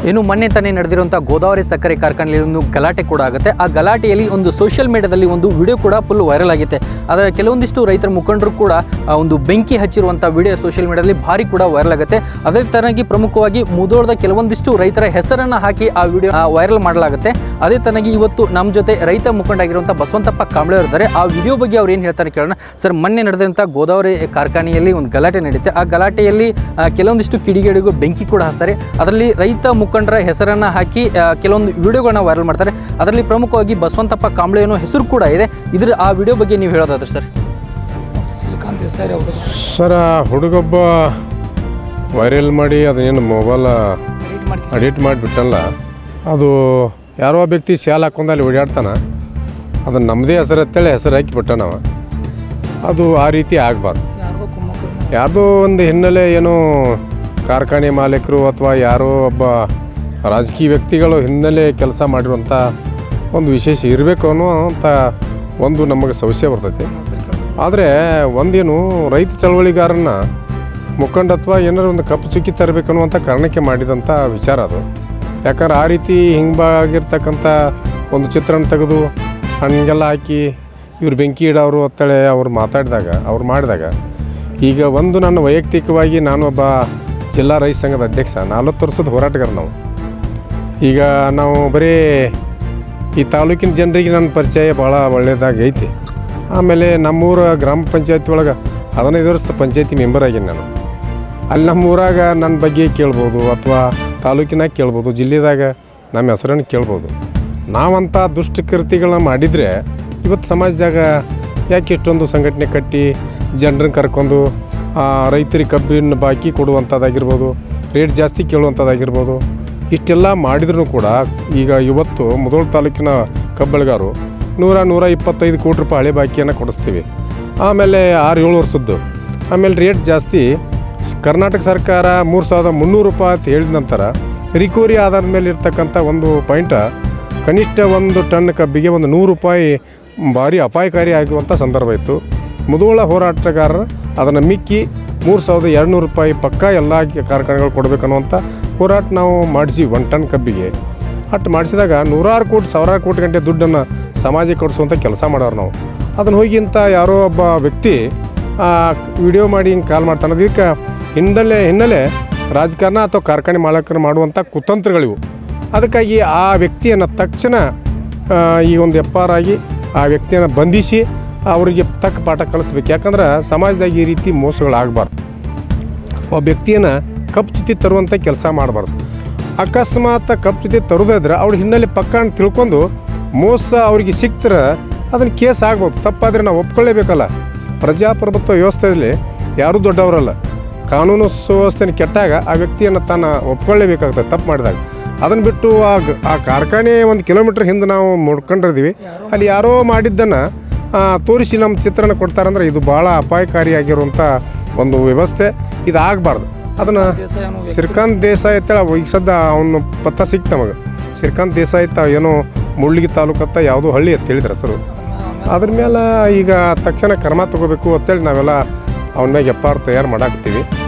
ಇನ್ನು ಮೊನ್ನೆ ತಾನೇ ನಡೆದಿರುವಂಥ ಗೋದಾವರಿ ಸಕ್ಕರೆ ಕಾರ್ಖಾನೆಯಲ್ಲಿ ಒಂದು ಗಲಾಟೆ ಕೂಡ ಆಗುತ್ತೆ. ಆ ಗಲಾಟೆಯಲ್ಲಿ ಒಂದು ಸೋಷಿಯಲ್ ಮೀಡಿಯಾದಲ್ಲಿ ಒಂದು ವಿಡಿಯೋ ಕೂಡ ಫುಲ್ ವೈರಲ್ ಆಗಿದೆ. ಅದರ ಕೆಲವೊಂದಿಷ್ಟು ರೈತರ ಮುಖಂಡರು ಕೂಡ ಒಂದು ಬೆಂಕಿ ಹಚ್ಚಿರುವಂಥ ವಿಡಿಯೋ ಸೋಷಿಯಲ್ ಮೀಡಿಯಾದಲ್ಲಿ ಭಾರಿ ಕೂಡ ವೈರಲ್ ಆಗುತ್ತೆ. ಅದೇ ತರನಾಗಿ ಪ್ರಮುಖವಾಗಿ ಮುಧೋಳದ ಕೆಲವೊಂದಿಷ್ಟು ರೈತರ ಹೆಸರನ್ನು ಹಾಕಿ ಆ ವಿಡಿಯೋ ವೈರಲ್ ಮಾಡಲಾಗುತ್ತೆ. ಅದೇ ತರನಾಗಿ ಇವತ್ತು ನಮ್ಮ ಜೊತೆ ರೈತ ಮುಖಂಡಾಗಿರುವಂಥ ಬಸವಂತಪ್ಪ ಕಾಂಬ್ಳೆ ಇದ್ದಾರೆ. ಆ ವಿಡಿಯೋ ಬಗ್ಗೆ ಅವ್ರು ಏನು ಹೇಳ್ತಾರೆ ಕೇಳೋಣ. ಸರ್, ಮೊನ್ನೆ ನಡೆದಂಥ ಗೋದಾವರಿ ಕಾರ್ಖಾನೆಯಲ್ಲಿ ಒಂದು ಗಲಾಟೆ ನಡೆಯುತ್ತೆ. ಆ ಗಲಾಟೆಯಲ್ಲಿ ಕೆಲವೊಂದಿಷ್ಟು ಕಿಡಿಗೇಡಿಗಳು ಬೆಂಕಿ ಕೂಡ ಹಚ್ತಾರೆ. ಅದರಲ್ಲಿ ರೈತ ಮುಖಂಡರ ಹೆಸರನ್ನು ಹಾಕಿ ಕೆಲವೊಂದು ವಿಡಿಯೋಗಳನ್ನ ವೈರಲ್ ಮಾಡ್ತಾರೆ. ಅದರಲ್ಲಿ ಪ್ರಮುಖವಾಗಿ ಬಸವಂತಪ್ಪ ಕಾಂಬ್ಳೆ ಅನ್ನೋ ಹೆಸರು ಕೂಡ ಇದೆ. ಆ ವಿಡಿಯೋ ಬಗ್ಗೆ ನೀವು ಹೇಳೋದಾದ್ರೆ ಸರ್. ಸರ್, ಹುಡುಗೊಬ್ಬ ವೈರಲ್ ಮಾಡಿ ಅದನ್ನೇನು ಮೊಬೈಲ್ ಎಡಿಟ್ ಮಾಡಿಬಿಟ್ಟಲ್ಲ, ಅದು ಯಾರೋ ವ್ಯಕ್ತಿ ಶಾಲೆ ಹಾಕೊಂಡು ಅಲ್ಲಿ ಓಡಾಡ್ತಾನೆ, ಅದನ್ನು ನಮ್ಮದೇ ಹೆಸರು ಅಂತೇಳಿ ಹೆಸರು ಹಾಕಿಬಿಟ್ಟ ನಾವು. ಅದು ಆ ರೀತಿ ಆಗಬಾರ್ದು. ಯಾರ್ದೋ ಒಂದು ಹಿನ್ನೆಲೆ ಏನೋ ಕಾರ್ಖಾನೆ ಮಾಲೀಕರು ಅಥವಾ ಯಾರೋ ಒಬ್ಬ ರಾಜಕೀಯ ವ್ಯಕ್ತಿಗಳು ಹಿನ್ನೆಲೆ ಕೆಲಸ ಮಾಡಿರುವಂಥ ಒಂದು ವಿಶೇಷ ಇರಬೇಕು ಅನ್ನೋಂಥ ಒಂದು ನಮಗೆ ಸಮಸ್ಯೆ ಬರ್ತೈತಿ. ಆದರೆ ಒಂದೇನು ರೈತ ಚಳವಳಿಗಾರನ್ನ ಮುಖಂಡತ್ವ ಏನಾರು ಒಂದು ಕಪ್ಪು ಚುಕ್ಕಿ ತರಬೇಕು ಅನ್ನುವಂಥ ಕಾರಣಕ್ಕೆ ಮಾಡಿದಂಥ ವಿಚಾರ ಅದು. ಯಾಕಂದ್ರೆ ಆ ರೀತಿ ಹಿಂಗಾಗಿರ್ತಕ್ಕಂಥ ಒಂದು ಚಿತ್ರಣ ತೆಗೆದು ಹಂಗೆಲ್ಲ ಹಾಕಿ ಇವ್ರು ಬೆಂಕಿ ಇಡೋರು ಅಂತೇಳಿ ಅವ್ರು ಮಾಡಿದಾಗ ಈಗ ಒಂದು ನನ್ನ ವೈಯಕ್ತಿಕವಾಗಿ ನಾನು ಒಬ್ಬ ಜಿಲ್ಲಾ ರೈತ ಸಂಘದ ಅಧ್ಯಕ್ಷ, 40 ವರ್ಷದ ಹೋರಾಟಗಾರ ನಾವು. ಈಗ ನಾವು ಬರೀ ಈ ತಾಲೂಕಿನ ಜನರಿಗೆ ನನ್ನ ಪರಿಚಯ ಭಾಳ ಒಳ್ಳೆಯದಾಗಿ ಐತಿ. ಆಮೇಲೆ ನಮ್ಮೂರ ಗ್ರಾಮ ಪಂಚಾಯತಿ ಒಳಗೆ 15 ವರ್ಷ ಪಂಚಾಯತಿ ಮೆಂಬರ್ ಆಗೀನಿ ನಾನು. ಅಲ್ಲಿ ನಮ್ಮೂರಾಗ ನನ್ನ ಬಗ್ಗೆ ಕೇಳ್ಬೋದು ಅಥವಾ ತಾಲೂಕಿನಾಗ ಕೇಳ್ಬೋದು, ಜಿಲ್ಲೆದಾಗ ನಮ್ಮ ಹೆಸರನ್ನು ಕೇಳ್ಬೋದು. ನಾವಂಥ ದುಷ್ಟಕೃತಿಗಳನ್ನ ಮಾಡಿದರೆ ಇವತ್ತು ಸಮಾಜದಾಗ ಯಾಕೆ ಇಷ್ಟೊಂದು ಸಂಘಟನೆ ಕಟ್ಟಿ ಜನರನ್ನ ಕರ್ಕೊಂಡು ರೈತರಿಗೆ ಕಬ್ಬಿನ ಬಾಕಿ ಕೊಡುವಂಥದ್ದಾಗಿರ್ಬೋದು, ರೇಟ್ ಜಾಸ್ತಿ ಕೇಳುವಂಥದ್ದಾಗಿರ್ಬೋದು, ಇಷ್ಟೆಲ್ಲ ಮಾಡಿದ್ರೂ ಕೂಡ ಈಗ ಇವತ್ತು ಮುಧೋಳ ತಾಲೂಕಿನ ಕಬ್ಬಳಿಗಾರು 100-125 ಕೋಟಿ ರೂಪಾಯಿ ಹಳೆ ಬಾಕಿಯನ್ನು ಕೊಡಿಸ್ತೀವಿ. ಆಮೇಲೆ 6-7 ವರ್ಷದ್ದು. ಆಮೇಲೆ ರೇಟ್ ಜಾಸ್ತಿ ಕರ್ನಾಟಕ ಸರ್ಕಾರ 3,300 ರೂಪಾಯಿ ಅಂತ ಹೇಳಿದ ನಂತರ ರಿಕವರಿ ಆಧಾರದ ಮೇಲೆ ಇರ್ತಕ್ಕಂಥ ಒಂದು ಪಾಯಿಂಟ ಕನಿಷ್ಠ 1 ಟನ್ ಕಬ್ಬಿಗೆ ಒಂದು 100 ರೂಪಾಯಿ ಭಾರಿ ಅಪಾಯಕಾರಿ ಆಗುವಂಥ ಸಂದರ್ಭ ಇತ್ತು. ಮುಧೋಳ ಹೋರಾಟಗಾರರು ಅದನ್ನು ಮಿಕ್ಕಿ 3,200 ರೂಪಾಯಿ ಪಕ್ಕ ಎಲ್ಲ ಕಾರ್ಖಾನೆಗಳು ಕೊಡಬೇಕನ್ನುವಂಥ ಹೋರಾಟ ನಾವು ಮಾಡಿಸಿ 1 ಟನ್ ಕಬ್ಬಿಗೆ. ಅಷ್ಟು ಮಾಡಿಸಿದಾಗ 100 ಕೋಟಿ 1000 ಕೋಟಿ ಗಂಟೆ ದುಡ್ಡನ್ನು ಸಮಾಜಕ್ಕೆ ಕೊಡಿಸುವಂಥ ಕೆಲಸ ಮಾಡೋರು ನಾವು. ಅದನ್ನು ಹೋಗಿ ಇಂಥ ಯಾರೋ ಒಬ್ಬ ವ್ಯಕ್ತಿ ವಿಡಿಯೋ ಮಾಡಿ ಹಿಂಗೆ ಕಾಲ್ ಮಾಡ್ತಾನೆ. ಅದಕ್ಕೆ ಹಿನ್ನೆಲೆ ರಾಜಕಾರಣ ಅಥವಾ ಕಾರ್ಖಾನೆ ಮಾಲೀಕರು ಮಾಡುವಂಥ ಕುತಂತ್ರಗಳಿವು. ಅದಕ್ಕಾಗಿ ಆ ವ್ಯಕ್ತಿಯನ್ನು ತಕ್ಷಣ ಈ ಒಂದು FIR ಆಗಿ ಆ ವ್ಯಕ್ತಿಯನ್ನು ಬಂಧಿಸಿ ಅವರಿಗೆ ತಕ್ಕ ಪಾಠ ಕಲಿಸ್ಬೇಕು. ಯಾಕಂದ್ರೆ ಸಮಾಜದಾಗ ಈ ರೀತಿ ಮೋಸಗಳಾಗಬಾರ್ದು. ಒಬ್ಬ ವ್ಯಕ್ತಿಯನ್ನು ಕಪ್ಪು ಚುತ್ತಿ ತರುವಂಥ ಕೆಲಸ ಮಾಡಬಾರ್ದು. ಅಕಸ್ಮಾತ್ ಕಪ್ಪು ಚುತ್ತಿ ತರೋದಾದ್ರೆ ಅವ್ರ ಹಿನ್ನೆಲೆ ಪಕ್ಕ ತಿಳ್ಕೊಂಡು ಮೋಸ ಅವ್ರಿಗೆ ಸಿಕ್ತರೆ ಅದನ್ನು ಕೇಸ್ ಆಗ್ಬೋದು. ತಪ್ಪಾದರೆ ನಾವು ಒಪ್ಕೊಳ್ಳೇಬೇಕಲ್ಲ. ಪ್ರಜಾಪ್ರಭುತ್ವ ವ್ಯವಸ್ಥೆಯಲ್ಲಿ ಯಾರೂ ದೊಡ್ಡವರಲ್ಲ. ಕಾನೂನು ಸುವ್ಯವಸ್ಥೆನ ಕೆಟ್ಟಾಗ ಆ ವ್ಯಕ್ತಿಯನ್ನು ತಾನು ಒಪ್ಕೊಳ್ಳೇಬೇಕಾಗ್ತದೆ ತಪ್ಪು ಮಾಡಿದಾಗ. ಅದನ್ನು ಬಿಟ್ಟು ಆ ಕಾರ್ಖಾನೆ 1 ಕಿಲೋಮೀಟ್ರ್ ಹಿಂದೆ ನಾವು ಮುಡ್ಕೊಂಡಿರ್ತೀವಿ, ಅಲ್ಲಿ ಯಾರೋ ಮಾಡಿದ್ದನ್ನು ತೋರಿಸಿ ನಮ್ಮ ಚಿತ್ರಣ ಕೊಡ್ತಾರಂದ್ರೆ ಇದು ಭಾಳ ಅಪಾಯಕಾರಿಯಾಗಿರುವಂಥ ಒಂದು ವ್ಯವಸ್ಥೆ. ಇದು ಆಗಬಾರ್ದು. ಅದನ್ನು ಶ್ರೀಕಾಂತ್ ದೇಸಾಯಿ ಅಂತೇಳಿ ಈಗ ಸದ್ಯ ಅವನು ಪತ್ತ ಸಿಕ್ತು ನಮಗೆ. ಶ್ರೀಕಾಂತ್ ದೇಸಾಯಿ ಏನೋ ಮುಳ್ಳಿಗಿ ತಾಲೂಕತ್ತ ಯಾವುದೋ ಹಳ್ಳಿ ಅಂತ ಹೇಳಿದ್ರು ಹೆಸರು. ಅದ್ರ ಮೇಲೆ ಈಗ ತಕ್ಷಣ ಕ್ರಮ ತಗೋಬೇಕು ಅಂತೇಳಿ ನಾವೆಲ್ಲ ಅವನ ಮ್ಯಾಗೆ FIR ತಯಾರು ಮಾಡಾಕ್ತೀವಿ.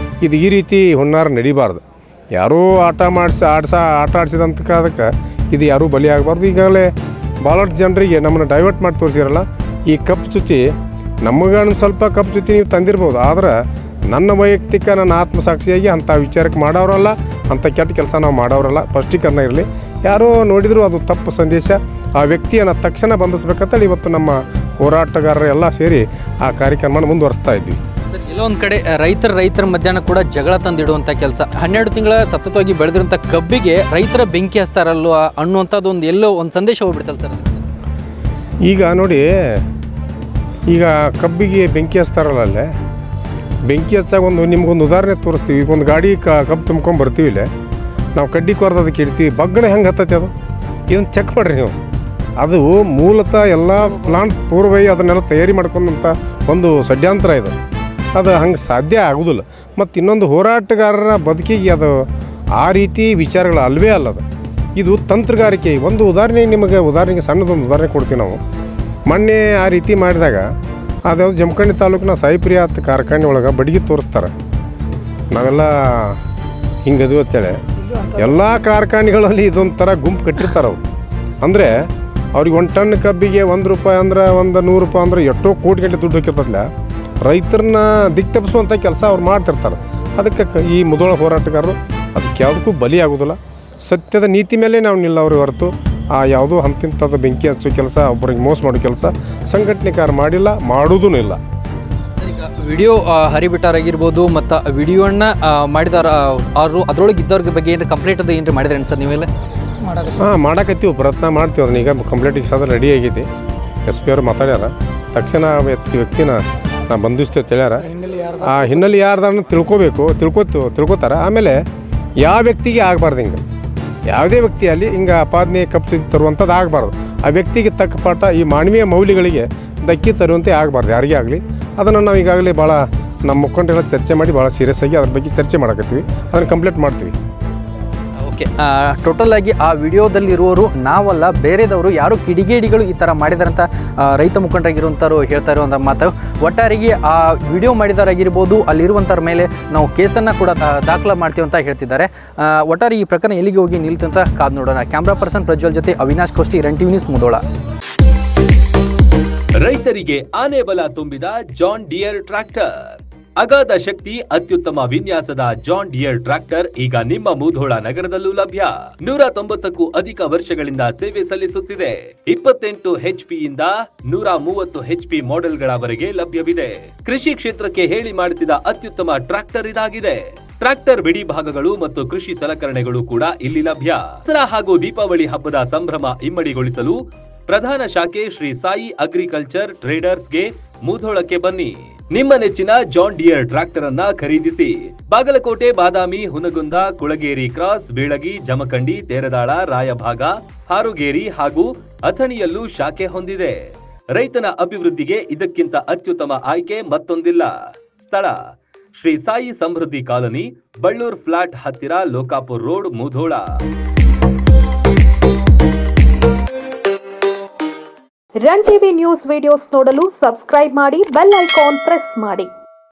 ಇದು ಈ ರೀತಿ ಹುನ್ನಾರ ನಡಿಬಾರ್ದು. ಯಾರೂ ಆಟ ಆಡಿಸಿದಂಥ ಅದಕ್ಕೆ ಇದು ಯಾರೂ ಬಲಿ ಆಗಬಾರ್ದು. ಈಗಾಗಲೇ ಭಾಳಷ್ಟು ಜನರಿಗೆ ನಮ್ಮನ್ನು ಡೈವರ್ಟ್ ಮಾಡಿ ತೋರಿಸಿರಲ್ಲ. ಈ ಕಪ್ಪು ಚುತ್ತಿ ನಮಗನ್ನು ಸ್ವಲ್ಪ ಕಪ್ಪು ಚುತ್ತಿ ನೀವು ತಂದಿರ್ಬೋದು, ಆದ್ರೆ ನನ್ನ ವೈಯಕ್ತಿಕ ನನ್ನ ಆತ್ಮಸಾಕ್ಷಿಯಾಗಿ ಅಂಥ ವಿಚಾರಕ್ಕೆ ಮಾಡೋರಲ್ಲ, ಅಂಥ ಕೆಟ್ಟ ಕೆಲಸ ನಾವು ಮಾಡೋರಲ್ಲ. ಸ್ಪಷ್ಟೀಕರಣ ಇರಲಿ. ಯಾರೋ ನೋಡಿದರೂ ಅದು ತಪ್ಪು ಸಂದೇಶ. ಆ ವ್ಯಕ್ತಿಯನ್ನು ತಕ್ಷಣ ಬಂಧಿಸ್ಬೇಕಂತೇಳಿ ಇವತ್ತು ನಮ್ಮ ಹೋರಾಟಗಾರರು ಎಲ್ಲ ಸೇರಿ ಆ ಕಾರ್ಯಕ್ರಮನ ಮುಂದುವರಿಸ್ತಾ ಇದ್ವಿ. ಸರ್, ಎಲ್ಲೊಂದು ಕಡೆ ರೈತರ ಮಧ್ಯಾಹ್ನ ಕೂಡ ಜಗಳ ತಂದಿಡುವಂಥ ಕೆಲಸ. 12 ತಿಂಗಳ ಸತತವಾಗಿ ಬೆಳೆದಿರುವಂಥ ಕಬ್ಬಿಗೆ ರೈತರ ಬೆಂಕಿ ಹಚ್ತಾರಲ್ವ ಅನ್ನುವಂಥದ್ದು ಎಲ್ಲೋ ಒಂದು ಸಂದೇಶ ಹೋಗ್ಬಿಡ್ತಲ್ಲ ಸರ್. ಈಗ ನೋಡಿ, ಈಗ ಕಬ್ಬಿಗೆ ಬೆಂಕಿ ಹಚ್ತಾರಲ್ಲ, ಅಲ್ಲೇ ಬೆಂಕಿ ಹಚ್ಚಾಗ ನಿಮ್ಗೊಂದು ಉದಾಹರಣೆ ತೋರಿಸ್ತೀವಿ. ಈಗ ಒಂದು ಗಾಡಿ ಕಬ್ಬು ತುಂಬ್ಕೊಂಡು ಬರ್ತೀವಿ, ಇಲ್ಲೇ ನಾವು ಕಡ್ಡಿ ಕೊರ್ದು ಅದಕ್ಕೆ ಇಡ್ತೀವಿ, ಬಗ್ಗಡೆ ಹೆಂಗೆ ಹತ್ತೈತೆ ಅದು. ಇದನ್ನು ಚೆಕ್ ಮಾಡಿರಿ ನೀವು. ಅದು ಮೂಲತಃ ಎಲ್ಲ ಪ್ಲಾಂಟ್ ಪೂರ್ವೈ ಅದನ್ನೆಲ್ಲ ತಯಾರಿ ಮಾಡ್ಕೊಂಡಂಥ ಒಂದು ಷಡ್ಯಂತ್ರ ಇದು. ಅದು ಹಂಗೆ ಸಾಧ್ಯ ಆಗೋದಿಲ್ಲ. ಮತ್ತು ಇನ್ನೊಂದು ಹೋರಾಟಗಾರರ ಬದುಕಿಗೆ ಅದು ಆ ರೀತಿ ವಿಚಾರಗಳು ಅಲ್ವೇ ಅಲ್ಲದು. ಇದು ತಂತ್ರಗಾರಿಕೆ. ಒಂದು ಉದಾಹರಣೆಗೆ ಸಣ್ಣದೊಂದು ಉದಾಹರಣೆ ಕೊಡ್ತೀವಿ ನಾವು. ಮೊನ್ನೆ ಆ ರೀತಿ ಮಾಡಿದಾಗ ಅದ್ಯಾವುದು ಜಮಖಂಡಿ ತಾಲೂಕಿನ ಸಾಯಿಪ್ರಿಯ ಕಾರ್ಖಾನೆ ಒಳಗೆ ಬಡಿಗೆ ತೋರಿಸ್ತಾರೆ. ನಾವೆಲ್ಲ ಹಿಂಗದು ಅಂತೇಳಿ ಎಲ್ಲ ಕಾರ್ಖಾನೆಗಳಲ್ಲಿ ಇದೊಂಥರ ಗುಂಪು ಕಟ್ಟಿರ್ತಾರೆ ಅವರು. ಅಂದರೆ ಅವ್ರಿಗೆ 1 ಟನ್ ಕಬ್ಬಿಗೆ ₹1 ಅಂದ್ರೆ ₹100 ಅಂದ್ರೆ ಎಷ್ಟೋ ಕೋಟಿ ಗಂಟೆ ದುಡ್ಡು ಹೋಗಿರ್ತದಲ್ಲ. ರೈತರನ್ನ ದಿಕ್ಕು ತಪ್ಪಿಸುವಂಥ ಕೆಲಸ ಅವ್ರು ಮಾಡ್ತಿರ್ತಾರೆ. ಅದಕ್ಕೆ ಈ ಮುಧೋಳ ಹೋರಾಟಗಾರರು ಅದಕ್ಕೆ ಯಾವುದಕ್ಕೂ ಬಲಿಯಾಗೋದಿಲ್ಲ. ಸತ್ಯದ ನೀತಿ ಮೇಲೆ ನಾವು ನಿಲ್ಲವ್ರಿಗೆ ಹೊರತು ಯಾವುದೋ ಅಂತಿಂಥದ್ದು ಬೆಂಕಿ ಹಚ್ಚೋ ಕೆಲಸ, ಒಬ್ಬರಿಗೆ ಮೋಸ ಮಾಡೋ ಕೆಲಸ ಸಂಘಟನೆಕಾರ ಮಾಡಿಲ್ಲ, ಮಾಡೋದೂ ಇಲ್ಲ. ವಿಡಿಯೋ ಹರಿಬಿಟ್ಟಾರಾಗಿರ್ಬೋದು ಮತ್ತು ವಿಡಿಯೋನ ಮಾಡಿದಾರ ಅವರು ಅದರೊಳಗೆ ಇದ್ದವ್ರ ಬಗ್ಗೆ ಏನು ಕಂಪ್ಲೇಂಟ್ ಅದು ಏನ್ರಿ ಮಾಡಿದ್ರೇನು ಸರ್ ನೀವೆಲ್ಲ? ಮಾಡಕತ್ತೀವಿ, ಪ್ರಯತ್ನ ಮಾಡ್ತೀವಿ. ಅದನ್ನ ಈಗ ಕಂಪ್ಲೇಂಟಿಗೆ ಸದ ರೆಡಿ ಆಗೈತಿ. SP ಅವರು ಮಾತಾಡ್ಯಾರ. ತಕ್ಷಣ ವ್ಯಕ್ತಿನ ನಾ ಬಂಧಿಸ್ತೇವೆ ಹೇಳ್ಯಾರ. ಆ ಹಿನ್ನೆಲೆ ಯಾರ್ದಾರನ್ನ ತಿಳ್ಕೊತಾರೆ. ಆಮೇಲೆ ಯಾವ ವ್ಯಕ್ತಿಗೆ ಆಗಬಾರ್ದು, ಹಿಂಗೆ ಯಾವುದೇ ವ್ಯಕ್ತಿಯಲ್ಲಿ ಹಿಂಗೆ ಅಪಾದನೆ ಕಪ್ಪಿಸಿ ತರುವಂಥದ್ದು ಆಗಬಾರ್ದು. ಆ ವ್ಯಕ್ತಿಗೆ ತಕ್ಕ ಪಾಠ, ಈ ಮಾನವೀಯ ಮೌಲ್ಯಗಳಿಗೆ ಧಕ್ಕೆ ತರುವಂತೆ ಆಗಬಾರ್ದು ಯಾರಿಗೇ ಆಗಲಿ. ಅದನ್ನು ನಾವು ಈಗಾಗಲೇ ಭಾಳ ನಮ್ಮ ಮುಖಂಡರೆಲ್ಲ ಚರ್ಚೆ ಮಾಡಿ ಭಾಳ ಸೀರಿಯಸ್ ಆಗಿ ಅದ್ರ ಬಗ್ಗೆ ಚರ್ಚೆ ಮಾಡಕತ್ತೀವಿ. ಅದನ್ನು ಕಂಪ್ಲೇಂಟ್ ಮಾಡ್ತೀವಿ. ಓಕೆ, ಟೋಟಲ್ ಆಗಿ ಆ ವಿಡಿಯೋದಲ್ಲಿರುವವರು ನಾವಲ್ಲ, ಬೇರೆದವರು ಯಾರು ಕಿಡಿಗೇಡಿಗಳು ಈ ಥರ ಮಾಡಿದಾರಂತ ರೈತ ಮುಖಂಡರಾಗಿರುವಂಥವ್ರು ಹೇಳ್ತಾ ಇರುವಂಥ ಮಾತು. ಒಟ್ಟಾರೆಗೆ ಆ ವಿಡಿಯೋ ಮಾಡಿದವರಾಗಿರ್ಬೋದು, ಅಲ್ಲಿರುವಂಥವ್ರ ಮೇಲೆ ನಾವು ಕೇಸನ್ನು ಕೂಡ ದಾಖಲೆ ಮಾಡ್ತೀವಿ ಅಂತ ಹೇಳ್ತಿದ್ದಾರೆ. ಒಟ್ಟಾರೆ ಈ ಪ್ರಕರಣ ಎಲ್ಲಿಗೆ ಹೋಗಿ ನಿಲ್ತಂತ ಕಾದು ನೋಡೋಣ. ಕ್ಯಾಮ್ರಾ ಪರ್ಸನ್ ಪ್ರಜ್ವಲ್ ಜೊತೆ Avinash Koshti, run TV news, Mudhol. ರೈತರಿಗೆ ಆನೆ ಬಲ ತುಂಬಿದ ಜಾನ್ ಡಿಯರ್ ಟ್ರ್ಯಾಕ್ಟರ್. ಅಗಾಧ ಶಕ್ತಿ, ಅತ್ಯುತ್ತಮ ವಿನ್ಯಾಸದ ಜಾನ್ ಡಿಯರ್ ಟ್ರ್ಯಾಕ್ಟರ್ ಈಗ ನಿಮ್ಮ ಮುಧೋಳ ನಗರದಲ್ಲೂ ಲಭ್ಯ. 190ಕ್ಕೂ ಅಧಿಕ ವರ್ಷಗಳಿಂದ ಸೇವೆ ಸಲ್ಲಿಸುತ್ತಿದೆ. 28 HP ಯಿಂದ 130 HP ಮಾಡೆಲ್ಗಳವರೆಗೆ ಲಭ್ಯವಿದೆ. ಕೃಷಿ ಕ್ಷೇತ್ರಕ್ಕೆ ಹೇಳಿ ಮಾಡಿಸಿದ ಅತ್ಯುತ್ತಮ ಟ್ರ್ಯಾಕ್ಟರ್ ಇದಾಗಿದೆ. ಟ್ರ್ಯಾಕ್ಟರ್ ಬಿಡಿ ಭಾಗಗಳು ಮತ್ತು ಕೃಷಿ ಸಲಕರಣೆಗಳು ಕೂಡ ಇಲ್ಲಿ ಲಭ್ಯ. ದಸರಾ ಹಾಗೂ ದೀಪಾವಳಿ ಹಬ್ಬದ ಸಂಭ್ರಮ ಇಮ್ಮಡಿಗೊಳಿಸಲು ಪ್ರಧಾನ ಶಾಖೆ ಶ್ರೀ ಸಾಯಿ ಅಗ್ರಿಕಲ್ಚರ್ ಟ್ರೇಡರ್ಸ್ಗೆ ಮುಧೋಳಕ್ಕೆ ಬನ್ನಿ. ನಿಮ್ಮ ನೆಚ್ಚಿನ ಜಾನ್ ಡಿಯರ್ ಟ್ರ್ಯಾಕ್ಟರ್ ಅನ್ನ ಖರೀದಿಸಿ. ಬಾಗಲಕೋಟೆ, ಬಾದಾಮಿ, ಹುನಗುಂದ, ಕುಳಗೇರಿ ಕ್ರಾಸ್, ಬೀಳಗಿ, ಜಮಖಂಡಿ, ತೇರದಾಳ, ರಾಯಭಾಗ, ಹಾರುಗೇರಿ ಹಾಗೂ ಅಥಣಿಯಲ್ಲೂ ಶಾಖೆ ಹೊಂದಿದೆ. ರೈತನ ಅಭಿವೃದ್ಧಿಗೆ ಇದಕ್ಕಿಂತ ಅತ್ಯುತ್ತಮ ಆಯ್ಕೆ ಮತ್ತೊಂದಿಲ್ಲ. ಸ್ಥಳ ಶ್ರೀ ಸಾಯಿ ಸಮೃದ್ಧಿ ಕಾಲನಿ, ಬಳ್ಳೂರ್ ಫ್ಲಾಟ್ ಹತ್ತಿರ, Lokapur road, Mudhol. Run TV news videos ನೋಡಲು ಸಬ್ಸ್ಕ್ರೈಬ್ ಮಾಡಿ, ಬೆಲ್ ಐಕಾನ್ ಪ್ರೆಸ್ ಮಾಡಿ.